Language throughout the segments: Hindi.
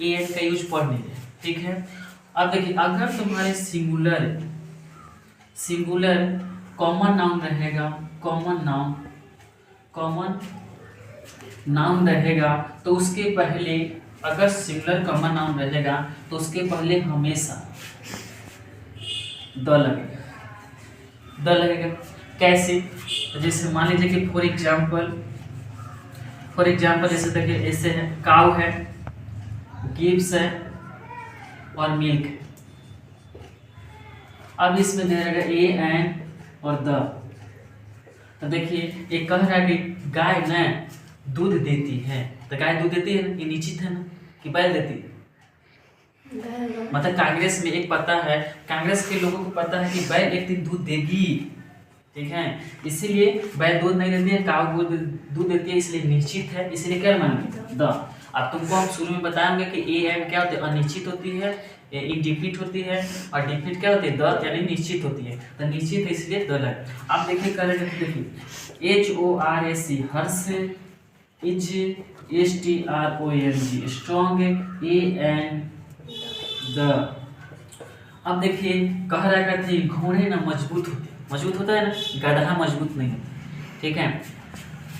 ए एन का यूज पढ़ नहीं रहे, ठीक है। अब देखिए अगर तुम्हारे सिंगुलर कॉमन नाउन रहेगा, कॉमन नाउन रहेगा तो उसके पहले, अगर सिंगुलर कॉमन नाउन रहेगा तो उसके पहले हमेशा द लगेगा। कैसे? जैसे मान लीजिए कि फॉर एग्जाम्पल जैसे देखिए ऐसे है, काउ है, गिव्स है और मिल्क है। अब इसमें दे रहेगा ए एन और द। तो देखिए ये कह रहा है कि गाय ना दूध देती है, तो गाय दूध देती है ना, ये निश्चित है ना कि बैल देती है। मतलब कांग्रेस में एक पता है, कांग्रेस के लोगों को पता है कि बैल एक दिन दूध देगी, ठीक है, इसीलिए बैल दूध नहीं देती है, काऊ दूध देती है, इसलिए निश्चित है, इसलिए क्या मानेंगे द। अब तुमको हम शुरू में बताएंगे कि ए एन क्या होती है, अनिश्चित होती है, इनडिफिनिट होती है, और डिफिनिट क्या होती है, द यानी निश्चित होती है, तो निश्चित है इसलिए द लग। अब देखिए देखिए HORAC Harsh, is STRONG strong, AN the. अब देखिए कह रहा है घोड़े ना मजबूत होता है ना, गधा मजबूत नहीं होता, ठीक है,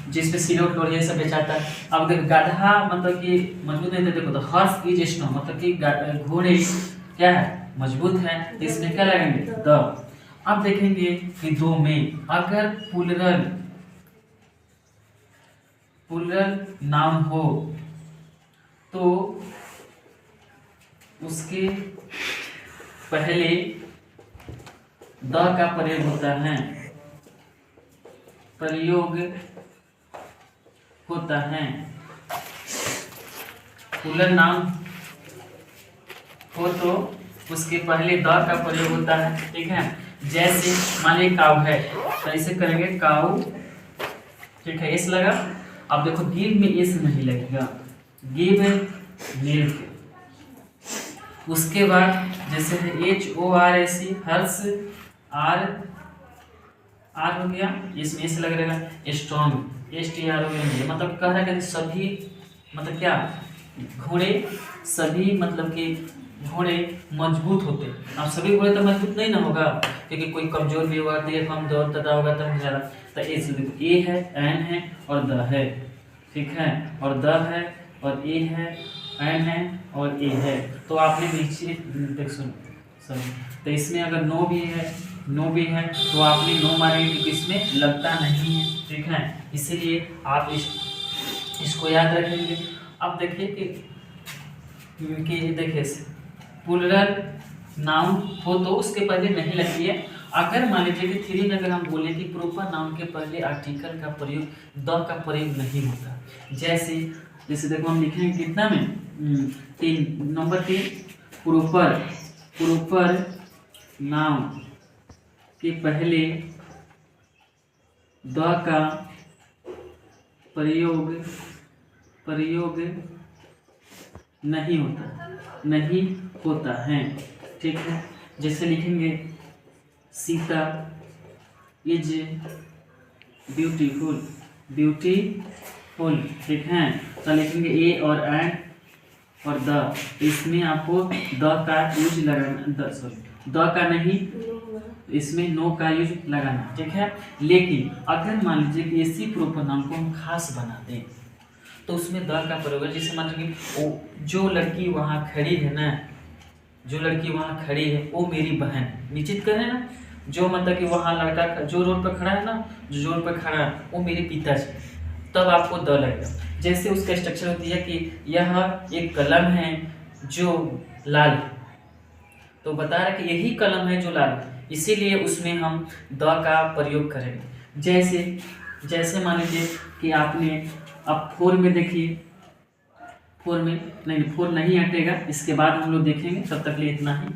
जिसपे सिलोट और ये सब बेचाता है। अब देखो गधा मतलब कि मजबूत नहीं होता, देखो तो हॉर्स इज स्ट्रॉन्ग मतलब कि घोड़े क्या है, मजबूत है, तो इसमें क्या लगेंगे द। अब देखेंगे कि दो में अगर प्लूरल नाउन हो तो उसके पहले द का प्रयोग होता है, प्लूरल नाउन हो तो उसके पहले द का प्रयोग होता है, ठीक है। जैसे मान लीजिए काऊ है तो ऐसे करेंगे काऊ, ठीक है, एस लगा। अब देखो गिव में एस नहीं लगेगा, गिव मिल्क। उसके बाद जैसे है HORAC हर्ष, आर हो गया, इसमें एस लग रहेगा, स्ट्रॉन्ग STRONG मतलब कह रहा है कि सभी मतलब क्या घोड़े, सभी मतलब कि घोड़े मजबूत होते हैं। अब सभी घोड़े तो मजबूत नहीं ना होगा, क्योंकि कोई कमजोर भी होगा तो ये कम दौड़ता होगा तब ज़्यादा। तो ए है, एन है और द है, ठीक है, और द है और ए है, एन है और ए है। तो आपने नीचे देख सुनो, तो इसमें अगर नो भी है तो आपने नो मानेंगे क्योंकि इसमें लगता नहीं है, ठीक है, इसीलिए आप इसको याद रखेंगे। अब देखिए कि देखिए प्लूरल नाउन हो तो उसके पहले नहीं लगती है। अगर मान लीजिए कि 3 में अगर हम बोले कि प्रोपर नाउन के पहले आर्टिकल का प्रयोग द का प्रयोग नहीं होता, जैसे देखो हम लिखेंगे कितना में 3 प्रोपर नाउन के पहले द का प्रयोग नहीं होता है, ठीक है। जैसे लिखेंगे सीता इज ब्यूटीफुल, ठीक है, तो लिखेंगे ए और एन और द, इसमें आपको द का यूज लगाना, द का नहीं, इसमें नो का यूज लगाना, ठीक है। लेकिन अगर मान लीजिए कि इसी प्रोपर नाउन को हम खास बना दें तो उसमें द का प्रयोग है। जैसे मान लीजिए जो लड़की वहाँ खड़ी है ना, वो मेरी बहन, निश्चित करें ना, जो मतलब कि वहाँ लड़का जो रोड पर खड़ा है ना, जो रोड पर खड़ा है वो मेरे पिताजी, तब आपको द लगेगा। जैसे उसका स्ट्रक्चर होती है कि यह एक कलम है जो लाल है, तो बता रहा है कि यही कलम है जो लाल है, इसीलिए उसमें हम द का प्रयोग करेंगे। जैसे मान लीजिए कि आपने अब 4 में देखिए, 4 नहीं हटेगा, इसके बाद हम लोग देखेंगे, तब तक लिए इतना ही।